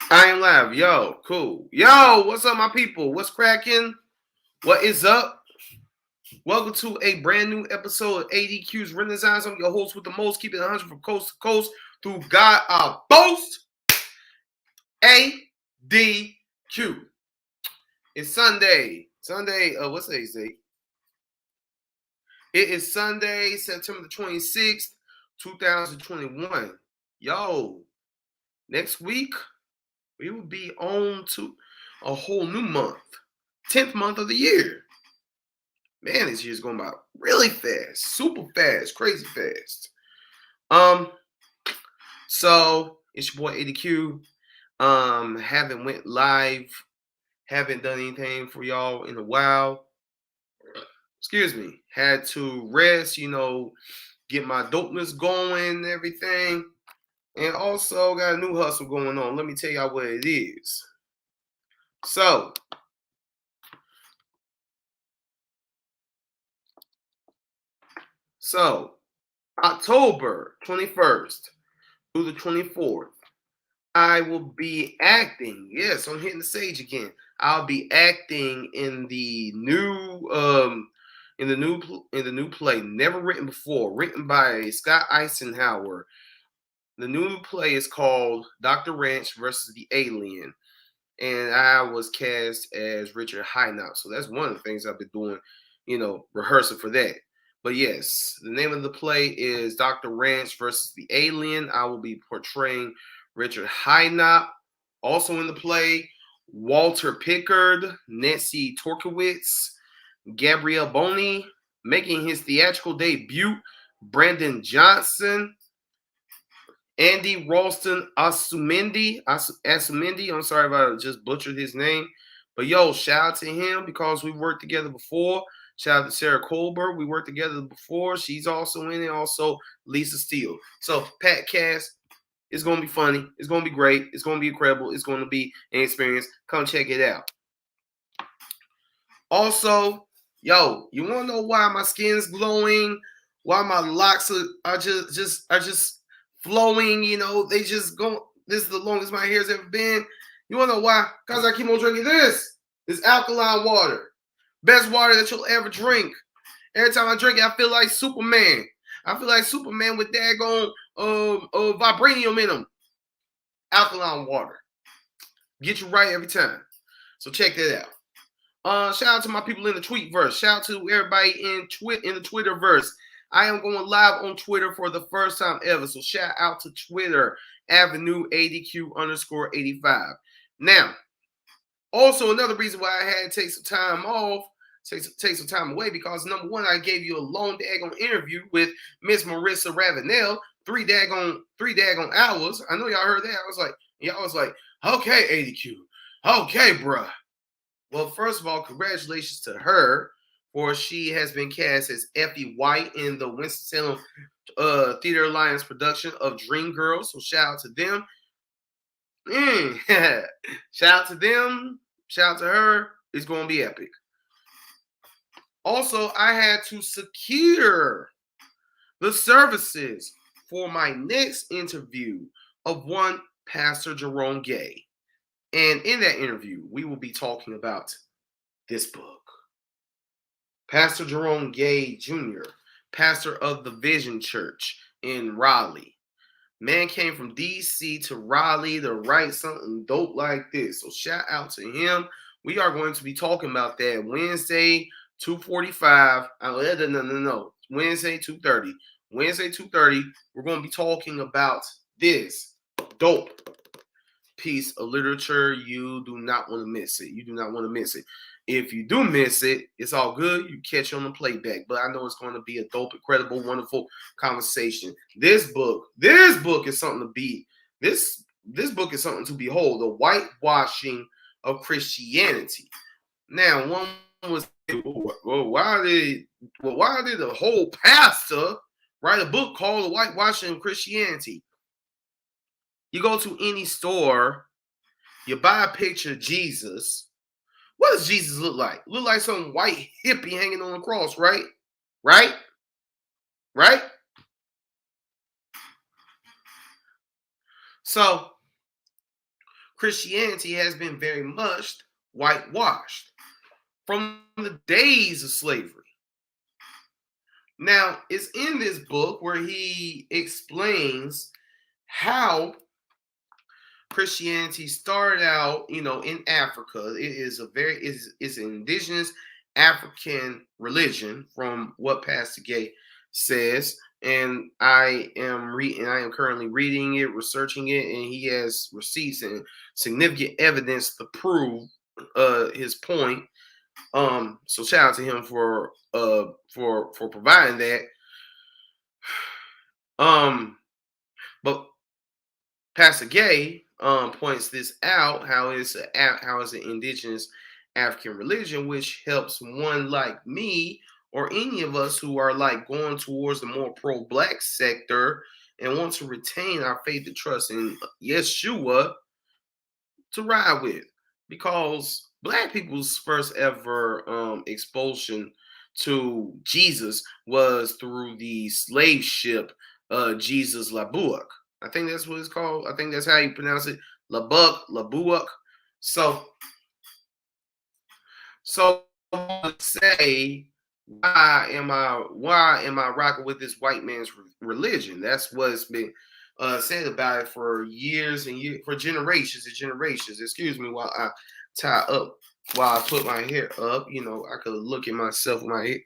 I am live. Yo, cool. Yo, what's up, my people? What's cracking? What is up? Welcome to a brand new episode of ADQ's Renaissance. I'm your host with the most, keeping it 100 from coast to coast through God our boast. ADQ. It's Sunday. What's today's date? It is Sunday, September the 26th, 2021. Yo, next week, we will be on to a whole new month. 10th month of the year. Man, this year's going by really fast, super fast, crazy fast. So it's your boy ADQ. Haven't went live, haven't done anything for y'all in a while. Excuse me. Had to rest, get my dopeness going and everything. And also got a new hustle going on. Let me tell y'all what it is. So October 21st through the 24th, I will be acting. Yes, I'm hitting the stage again. I'll be acting in the new play, never written before, written by Scott Eisenhower. The new play is called Dr. Ranch versus the Alien, and I was cast as Richard Hynop. So that's one of the things I've been doing, rehearsing for that. But yes, the name of the play is Dr. Ranch versus the Alien. I will be portraying Richard Hynop. Also in the play, Walter Pickard, Nancy Torkowitz, Gabrielle Boney, making his theatrical debut, Brandon Johnson, Andy Ralston Asumendi. I'm sorry if I just butchered his name. But yo, shout out to him because we worked together before. Shout out to Sarah Colbert. We worked together before. She's also in it. Also, Lisa Steele. So, Pat Cast, it's going to be funny. It's going to be great. It's going to be incredible. It's going to be an experience. Come check it out. Also, yo, you want to know why my skin's glowing? Why my locks are just flowing? They just go. This is the longest my hair's ever been. You want to know why? Because I keep on drinking this. This alkaline water. Best water that you'll ever drink. Every time I drink it, I feel like Superman. I feel like Superman with daggone vibranium in them. Alkaline water. Get you right every time. So check that out. Shout out to my people in the tweetverse. Shout out to everybody in the Twitterverse. I am going live on Twitter for the first time ever. So shout out to Twitter, Avenue ADQ_85. Now, also another reason why I had to take some time off, take some time away, because number one, I gave you a long daggone interview with Miss Marissa Ravenel, three daggone hours. I know y'all heard that. Y'all was like, okay, ADQ, okay, bruh. Well, first of all, congratulations to her, for she has been cast as Effie White in the Winston-Salem Theater Alliance production of Dreamgirls. So shout out to them. Shout out to them. Shout out to her. It's going to be epic. Also, I had to secure the services for my next interview of one Pastor Jerome Gay. And in that interview, we will be talking about this book. Pastor Jerome Gay Jr., pastor of the Vision Church in Raleigh. Man came from D.C. to Raleigh to write something dope like this. So shout out to him. We are going to be talking about that Wednesday, 2:45. No. Wednesday, 2:30. Wednesday, 2:30. We're going to be talking about this dope piece of literature. You do not want to miss it. You do not want to miss it. If you do miss it, it's all good. You catch it on the playback. But I know it's going to be a dope, incredible, wonderful conversation. This book is something to be. This book is something to behold. The whitewashing of Christianity. Now, one was, well, why did the whole pastor write a book called The Whitewashing of Christianity? You go to any store, you buy a picture of Jesus. What does Jesus look like? Look like some white hippie hanging on the cross, right? Right? So Christianity has been very much whitewashed from the days of slavery. Now, it's in this book where he explains how Christianity started out, in Africa. It is it's an indigenous African religion, from what Pastor Gay says. And I am currently reading it, researching it, and he has receipts and significant evidence to prove his point. So shout out to him for providing that. But Pastor Gay points this out, how it's an indigenous African religion, which helps one like me or any of us who are like going towards the more pro-black sector and want to retain our faith and trust in Yeshua to ride with, because black people's first ever expulsion to Jesus was through the slave ship Jesus Labuak. I think that's what it's called. I think that's how you pronounce it. Labuak. So I say, why am I rocking with this white man's religion? That's what's been said about it for years and years, for generations and generations. Excuse me while I tie up, while I put my hair up. I could look at myself with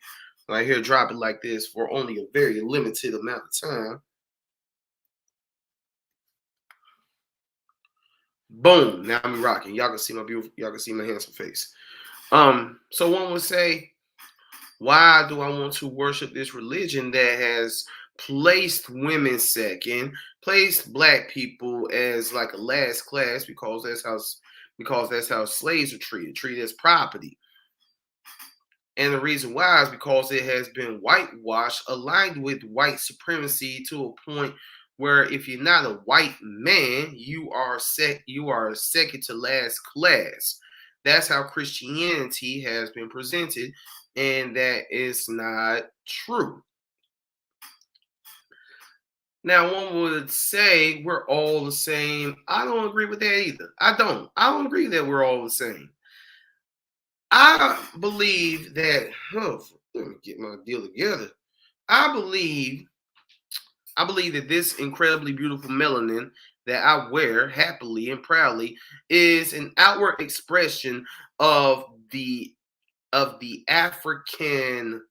my hair dropping like this for only a very limited amount of time. Boom! Now I'm rocking. Y'all can see my beautiful. Y'all can see my handsome face. So one would say, why do I want to worship this religion that has placed women second, placed black people as like a last class, because that's how slaves are treated as property? And the reason why is because it has been whitewashed, aligned with white supremacy to a point where if you're not a white man, you are second to last class. That's how Christianity has been presented, and that is not true. Now, one would say we're all the same. I don't agree with that either. I don't agree that we're all the same. I believe that, let me get my deal together. I believe that this incredibly beautiful melanin that I wear happily and proudly is an outward expression of the African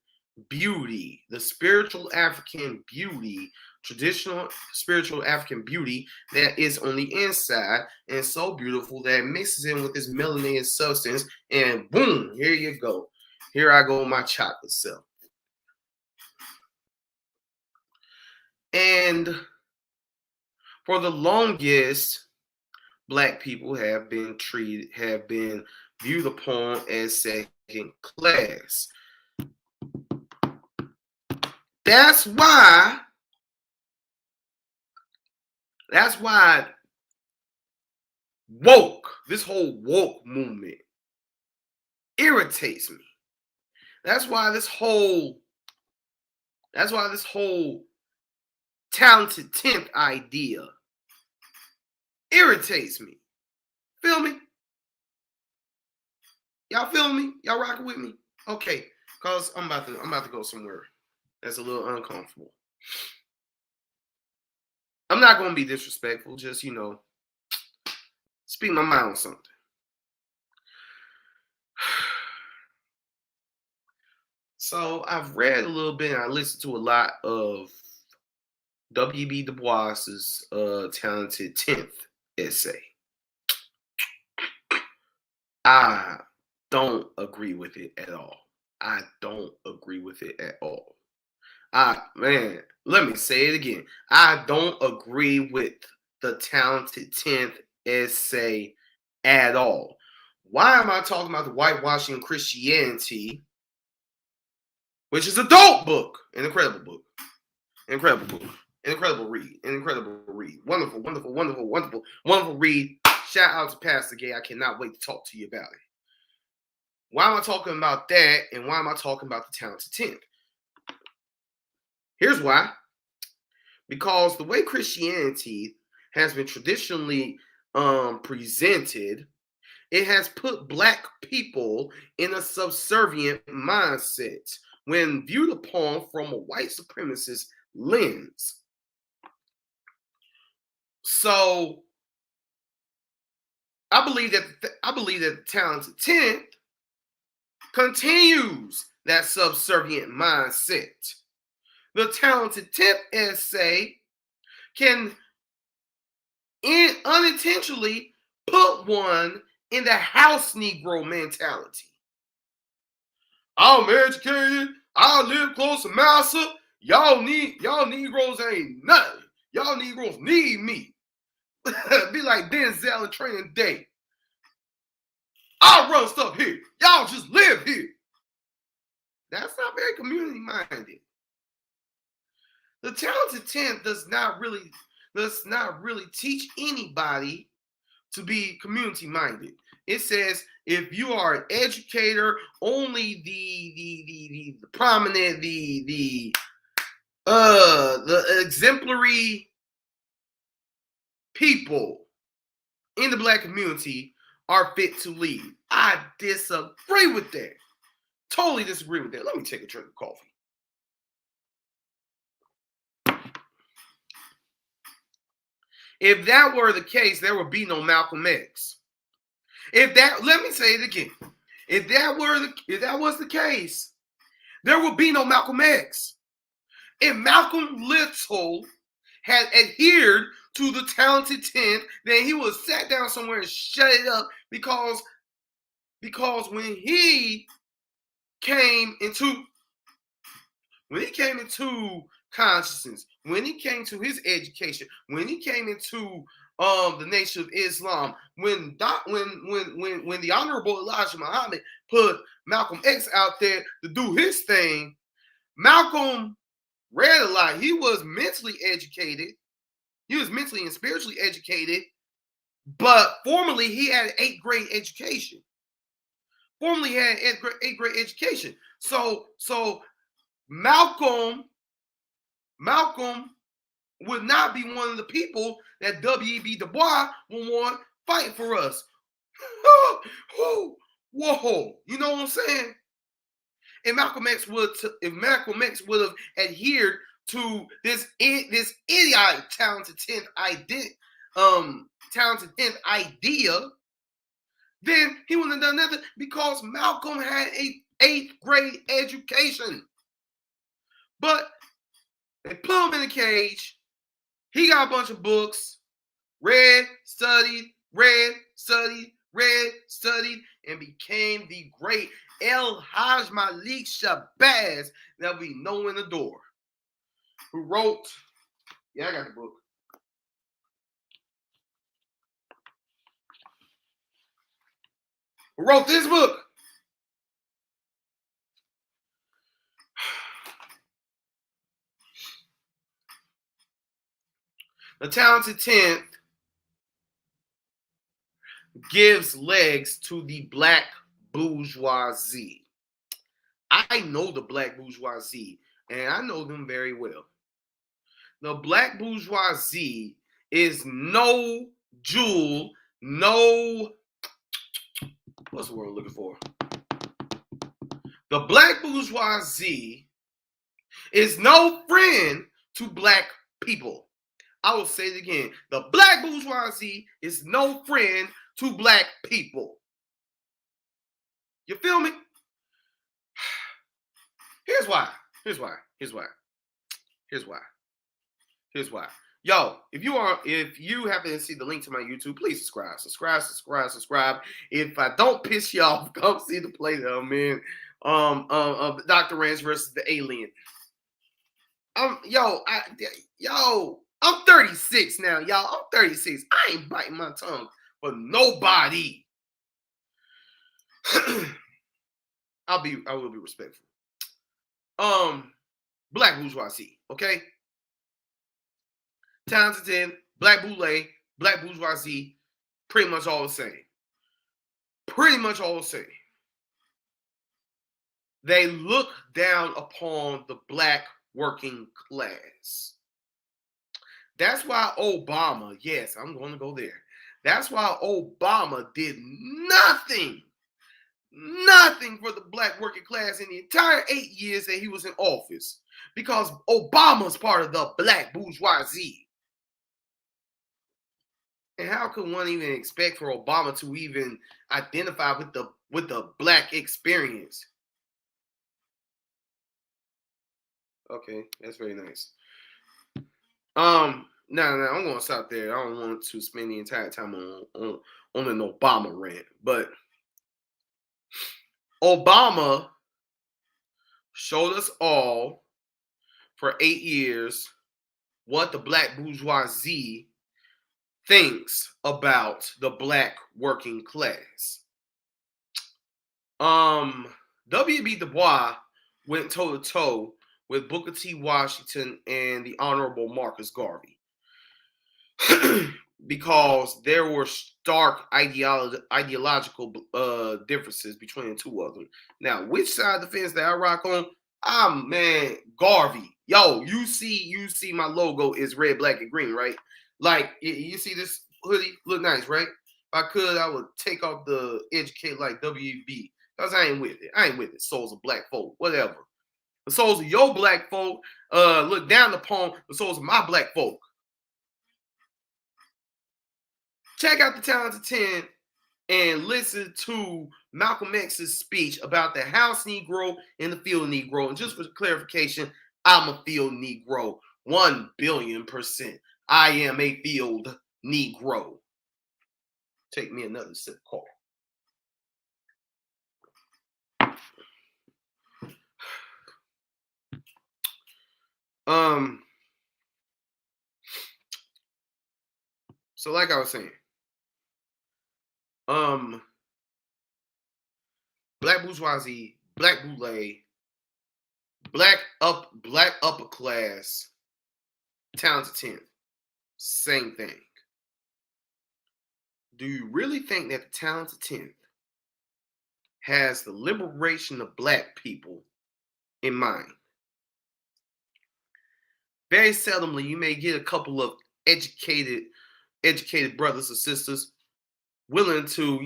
beauty, the spiritual African beauty, traditional spiritual African beauty that is on the inside, and so beautiful that it mixes in with this melanated substance, and boom, here you go. Here I go, my chocolate self. And for the longest, black people have been viewed upon as second class. That's why this whole woke movement irritates me. That's why this whole talented 10th idea irritates me. Feel me? Y'all feel me? Y'all rocking with me? Okay, cause I'm about to go somewhere that's a little uncomfortable. I'm not gonna be disrespectful, just speak my mind on something. So I've read a little bit and I listened to a lot of W.B. Du Bois's talented 10th essay. I don't agree with it at all. I don't agree with it at all. Let me say it again. I don't agree with the talented 10th essay at all. Why am I talking about the whitewashing of Christianity, which is a dope book, an incredible book, incredible read, wonderful read. Shout out to Pastor Gay. I cannot wait to talk to you about it. Why am I talking about that, and why am I talking about the talented 10th? Here's why. Because the way Christianity has been traditionally presented, it has put Black people in a subservient mindset when viewed upon from a white supremacist lens. So I believe that the Talented 10th continues that subservient mindset. The Talented 10th essay can unintentionally put one in the house Negro mentality. I'm educated. I live close to massa. Y'all Negroes ain't nothing. Y'all Negroes need me. Be like Denzel in Training Day. I'll run stuff here. Y'all just live here. That's not very community minded. The Talented 10th does not really teach anybody to be community minded. It says if you are an educator, only the prominent, the exemplary people in the Black community are fit to lead. I disagree with that. Totally disagree with that. Let me take a drink of coffee. If that were the case, there would be no Malcolm X. Let me say it again. If that was the case, there would be no Malcolm X. If Malcolm Little had adhered to the Talented 10th, then he would have sat down somewhere and shut it up because when he came into consciousness, when he came to his education, when he came into the Nation of Islam, when the Honorable Elijah Muhammad put Malcolm X out there to do his thing, Malcolm read a lot. He was mentally educated. He was mentally and spiritually educated, but formerly he had an 8th grade education. So Malcolm would not be one of the people that W.E.B. Du Bois will want fighting for us. Whoa, you know what I'm saying? If Malcolm X would have adhered to this idiotic Talented 10th idea, then he wouldn't have done nothing because Malcolm had a 8th grade education. But they put him in a cage. He got a bunch of books, read, studied, and became the great El Haj Malik Shabazz that we know and adore. Who wrote, I got the book. Who wrote this book? The Talented 10th gives legs to the Black bourgeoisie. I know the Black bourgeoisie, and I know them very well. The Black bourgeoisie is no jewel, what's the word I'm looking for? The Black bourgeoisie is no friend to Black people. I will say it again. The Black bourgeoisie is no friend to Black people. You feel me? Here's why. Yo, if you happen to see the link to my YouTube, please subscribe. If I don't piss you off, come see the play that I'm in. Dr. Ranch versus the Alien. I'm 36 now, y'all. I'm 36. I ain't biting my tongue for nobody. I will be respectful. Black bourgeoisie, okay? Talented 10, Black boule, Black bourgeoisie, pretty much all the same. They look down upon the Black working class. That's why Obama, yes, I'm going to go there. That's why Obama did nothing for the black working class in the entire 8 years that he was in office. Because Obama's part of the black bourgeoisie. And how could one even expect for Obama to even identify with the black experience? Okay, that's very nice. No, I'm gonna stop there. I don't want to spend the entire time on an Obama rant, but Obama showed us all for 8 years what the black bourgeoisie thinks about the black working class. W.B. Du Bois went toe to toe with Booker T. Washington and the Honorable Marcus Garvey because there were stark ideological differences between the two of them. Now, which side of the fence that I rock on? Man, Garvey. Yo, you see my logo is red, black, and green, right? Like, you see this hoodie? Look nice, right? If I could, I would take off the educate like WB. Because I ain't with it. I ain't with it. Souls of black folk. Whatever. The souls of your black folk look down upon the souls of my black folk. Check out the Talented 10 and listen to Malcolm X's speech about the house Negro and the field Negro. And just for clarification, I'm a field Negro. 1,000,000,000%. I am a field Negro. Take me another sip of coffee. So like I was saying, black bourgeoisie, black boule, black upper class, Talented 10, same thing. Do you really think that the Talented 10 has the liberation of black people in mind? Very seldomly, you may get a couple of educated brothers or sisters willing to,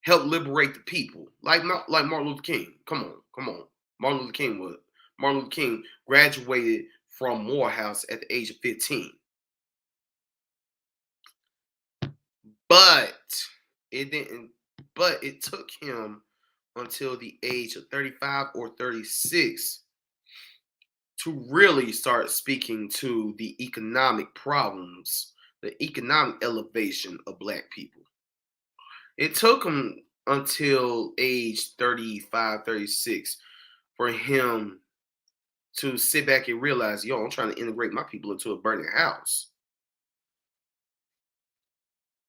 help liberate the people, like Martin Luther King. Come on. Martin Luther King graduated from Morehouse at the age of 15. But it didn't. But it took him until the age of 35 or 36 to really start speaking to the economic problems, the economic elevation of black people. It took him until age 35, 36 for him to sit back and realize, yo, I'm trying to integrate my people into a burning house.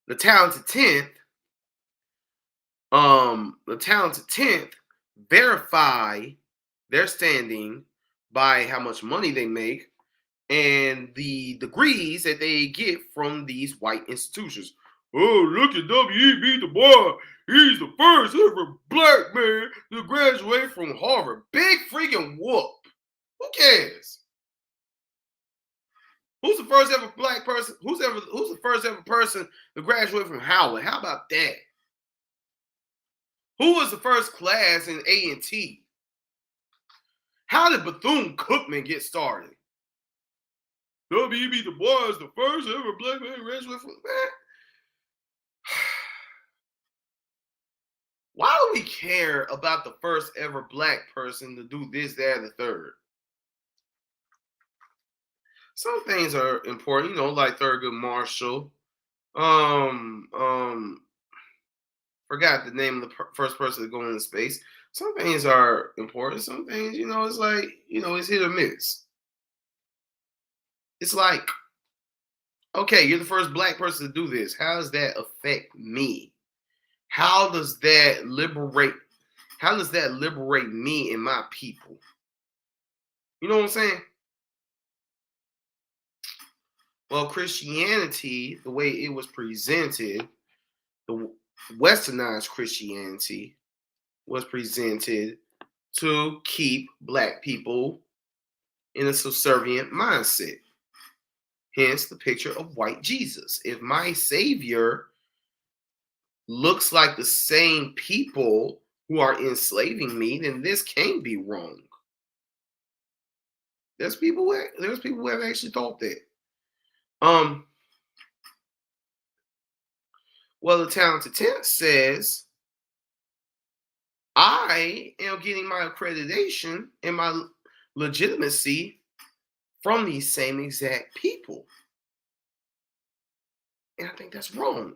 The Talented 10th verify their standing by how much money they make and the degrees that they get from these white institutions. Oh, look at W.E.B. Du Bois. He's the first ever black man to graduate from Harvard. Big freaking whoop. Who cares? Who's the first ever black person? Who's the first ever person to graduate from Howard? How about that? Who was the first class in A&T? How did Bethune-Cookman get started? W.E.B. Du Bois is the first ever black man to graduate from that. Why do we care about the first ever black person to do this, that, and the third? Some things are important, like Thurgood Marshall. Forgot the name of the first person to go into space. Some things are important. Some things, it's like, it's hit or miss. It's like, okay, you're the first black person to do this. How does that affect me? How does that liberate me and my people? You know what I'm saying? Well, Christianity, the way it was presented, the westernized Christianity was presented to keep black people in a subservient mindset. Hence the picture of white Jesus. If my Savior looks like the same people who are enslaving me, then this can't be wrong. There's people who have actually thought that. Well, the talented tenth says, I am getting my accreditation and my legitimacy from these same exact people. And I think that's wrong.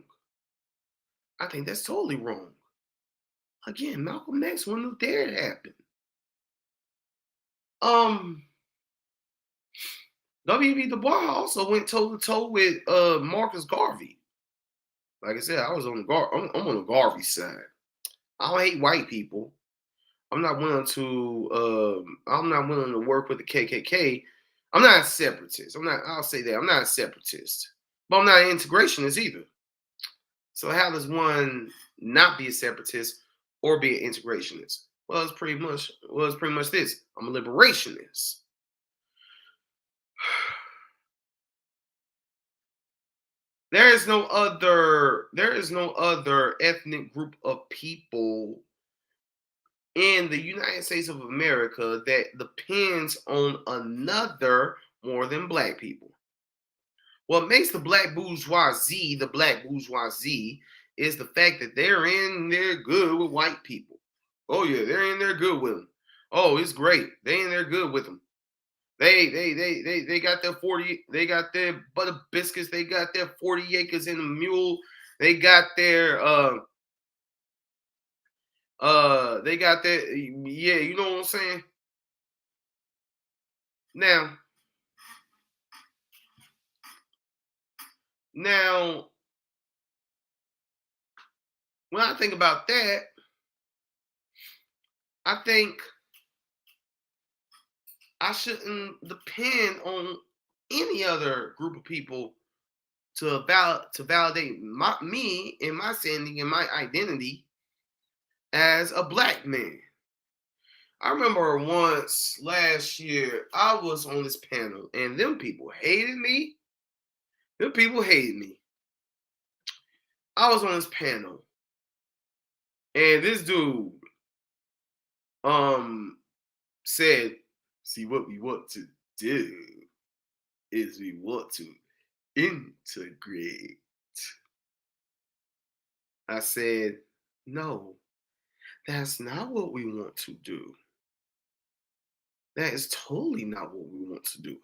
I think that's totally wrong. Again, Malcolm X wouldn't have dared happen. W.B. Du Bois also went toe to toe with Marcus Garvey. Like I said, I'm on the Garvey side. I don't hate white people. I'm not willing to work with the KKK. I'm not a separatist. I'll say that. I'm not a separatist. But I'm not an integrationist either. So how does one not be a separatist or be an integrationist? Well, it's pretty much this. I'm a liberationist. There is no other ethnic group of people in the United States of America that depends on another more than black people. What makes the black bourgeoisie is the fact that they're in there good with white people. Oh yeah, they're in there good with them. Oh, it's great. They in there good with them. They got their 40, they got their butter biscuits, they got their 40 acres in a mule, they got their they got their, yeah, you know what I'm saying? Now when I think about that, I think I shouldn't depend on any other group of people to validate me and my standing and my identity as a black man. I remember once last year I was on this panel and them people hated me. I was on this panel and this dude said, see, what we want to do is we want to integrate. I said, no, that's not what we want to do. That is totally not what we want to do.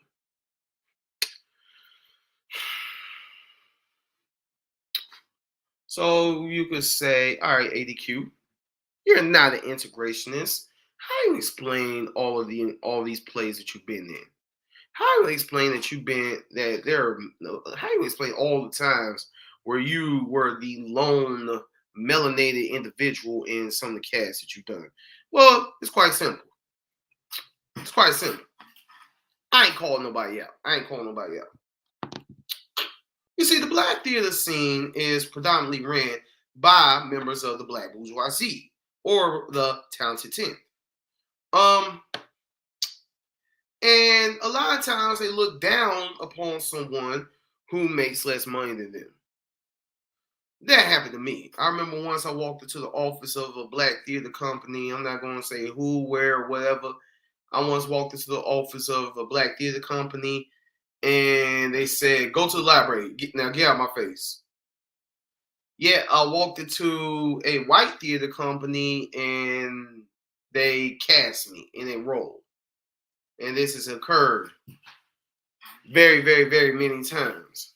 So you could say, all right, ADQ, you're not an integrationist. How do you explain all these plays that you've been in? How do you explain that how do you explain all the times where you were the lone melanated individual in some of the casts that you've done? Well, it's quite simple. I ain't calling nobody out. You see, the black theater scene is predominantly ran by members of the black bourgeoisie or the talented 10. And a lot of times they look down upon someone who makes less money than them. That happened to me. I remember once I walked into the office of a black theater company. I'm not going to say who, where, whatever. I once walked into the office of a black theater company and they said, go to the library. Get out of my face. Yeah, I walked into a white theater company and they cast me in a role. And this has occurred very, very, very many times.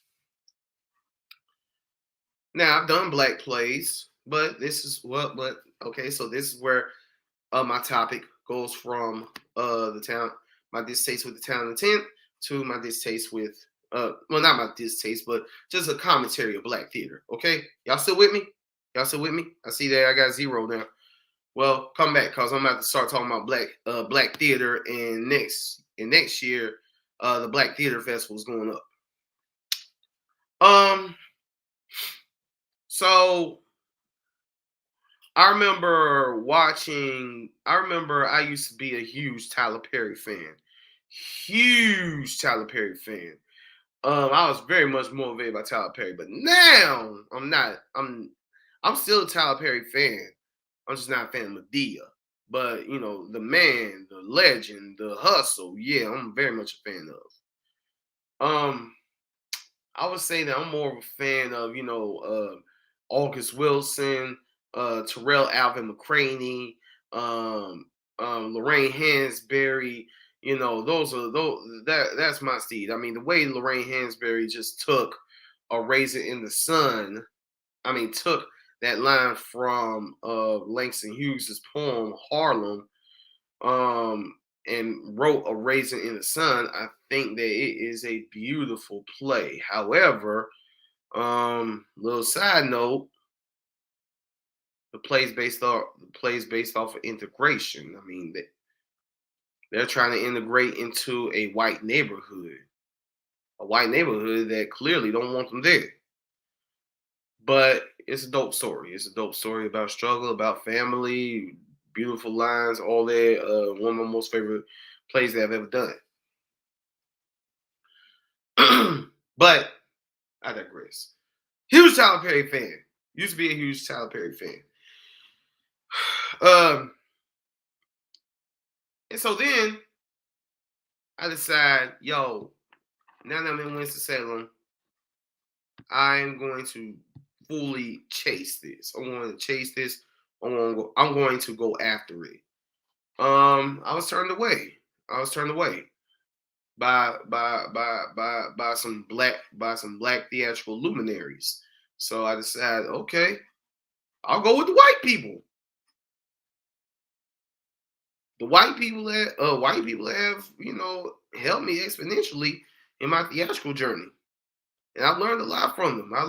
Now, I've done black plays, but this is so this is where my topic goes from my distaste with the talented 10 to my distaste with well, not my distaste, but just a commentary of black theater. Okay, y'all still with me? I see that I got 0 now. Well, come back because I'm about to start talking about black theater, and next year, the Black Theater Festival is going up. So I remember I used to be a huge Tyler Perry fan. I was very much motivated by Tyler Perry, but now I'm not. I'm still a Tyler Perry fan. I'm just not a fan of Medea. But the man, the legend, the hustle, yeah, I'm very much a fan of. I would say that I'm more of a fan of, August Wilson, Terrell Alvin McCraney, um, Lorraine Hansberry. That's my seed. I mean, the way Lorraine Hansberry just took a raisin in the sun. I mean, took that line from Langston Hughes' poem Harlem, and wrote A Raisin in the Sun. I think that it is a beautiful play. However, little side note, the plays based off of integration. I mean, they're trying to integrate into a white neighborhood, that clearly don't want them there. But it's a dope story. It's a dope story about struggle, about family, beautiful lines, all that. One of my most favorite plays that I've ever done. But I digress. Huge Tyler Perry fan. Used to be a huge Tyler Perry fan. And so then I decide, yo, now that I'm in Winston-Salem, I'm going to fully chase this. I'm going to chase this. I'm going to go after it. I was turned away. By some black theatrical luminaries. So I decided, okay, I'll go with the white people. The white people that have helped me exponentially in my theatrical journey, and I learned a lot from them. I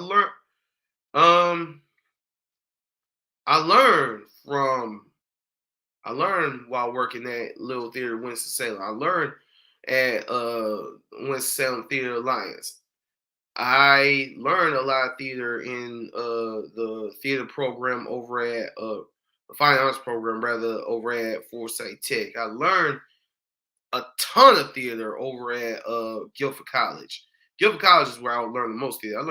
learned while working at Little Theater Winston-Salem. I learned at Winston-Salem Theater Alliance. I learned a lot of theater in the theater program over at the fine arts program, rather, over at Forsyth Tech. I learned a ton of theater over at Guilford College. Guilford College is where I learned the most theater. I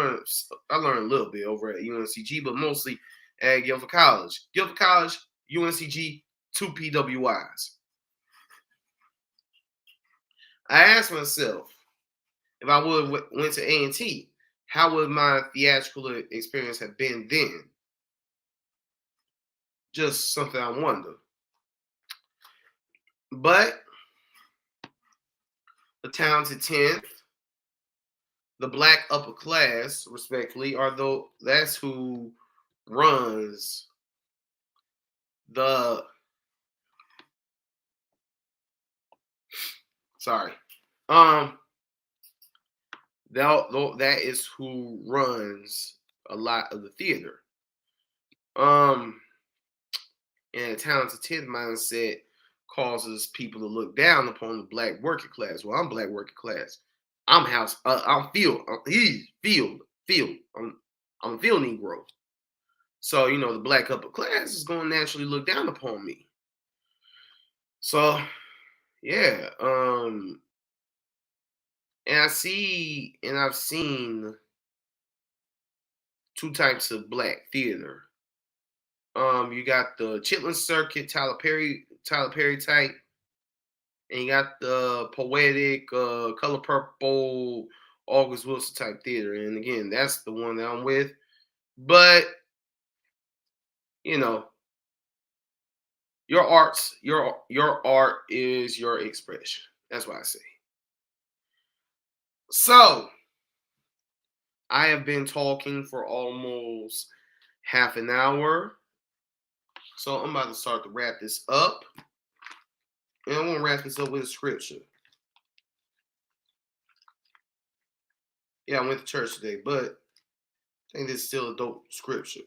learned a little bit over at UNCG, but mostly at Guilford College. Guilford College, UNCG, 2 PWIs. I asked myself, if I would went to A&T, how would my theatrical experience have been then? Just something I wonder. But the talented 10th, the black upper class, respectfully, that's who runs the sorry. That is who runs a lot of the theater. And a talented 10th mindset causes people to look down upon the black working class. Well, I'm black working class. I'm house. I'm field. He's field. I'm a field Negro. So the black upper class is going to naturally look down upon me. So yeah, and I've seen two types of black theater. You got the Chitlin Circuit, Tyler Perry type, and you got the poetic, Color Purple, August Wilson type theater. And again, that's the one that I'm with. But your art is your expression. That's what I say. So I have been talking for almost half an hour. So I'm about to start to wrap this up. And I want to wrap this up with a scripture. Yeah, I went to church today, but I think this is still a dope scripture.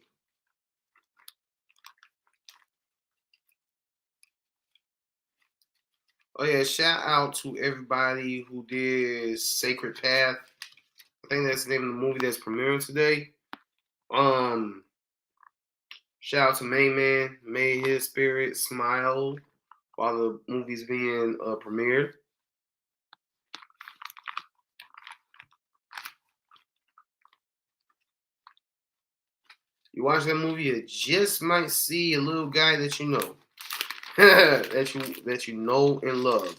Oh yeah, shout out to everybody who did Sacred Path. I think that's the name of the movie that's premiering today. Shout out to Main Man. May his spirit smile while the movie's being premiered. You watch that movie, you just might see a little guy that you know. that you know and love.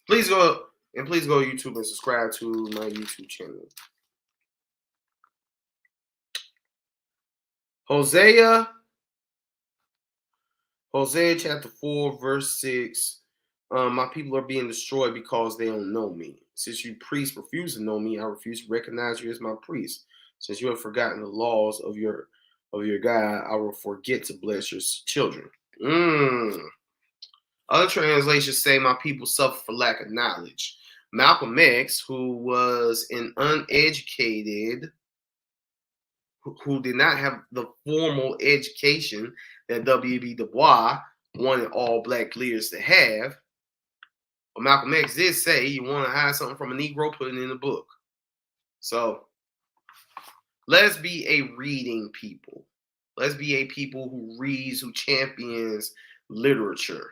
Please go to YouTube and subscribe to my YouTube channel. Hosea chapter 4, verse 6. My people are being destroyed because they don't know me. Since you priests refuse to know me, I refuse to recognize you as my priest. Since you have forgotten the laws of your God, I will forget to bless your children. Other translations say my people suffer for lack of knowledge. Malcolm X, who was an uneducated, who did not have the formal education that W.E.B. Du Bois wanted all black leaders to have, but Malcolm X did say you want to hide something from a Negro, put it in the book. So let's be a reading people. Let's be a people who reads, who champions literature.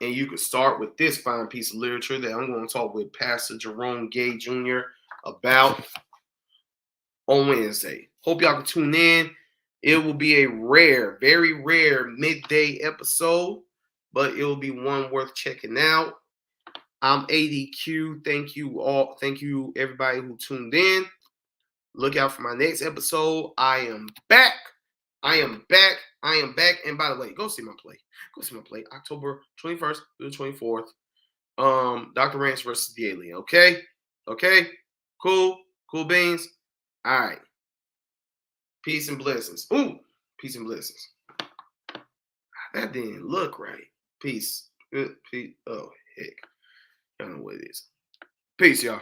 And you could start with this fine piece of literature that I'm going to talk with Pastor Jerome Gay Jr. about on Wednesday. Hope y'all can tune in. It will be a rare, very rare midday episode, but it will be one worth checking out. I'm ADQ. Thank you all. Thank you, everybody who tuned in. Look out for my next episode. I am back. And by the way, go see my play. October 21st through the 24th. Dr. Ranch versus the Alien. Okay? Cool beans. All right. Peace and blessings. Ooh, peace and blessings. That didn't look right. Peace. Oh, heck. I don't know what it is. Peace, y'all.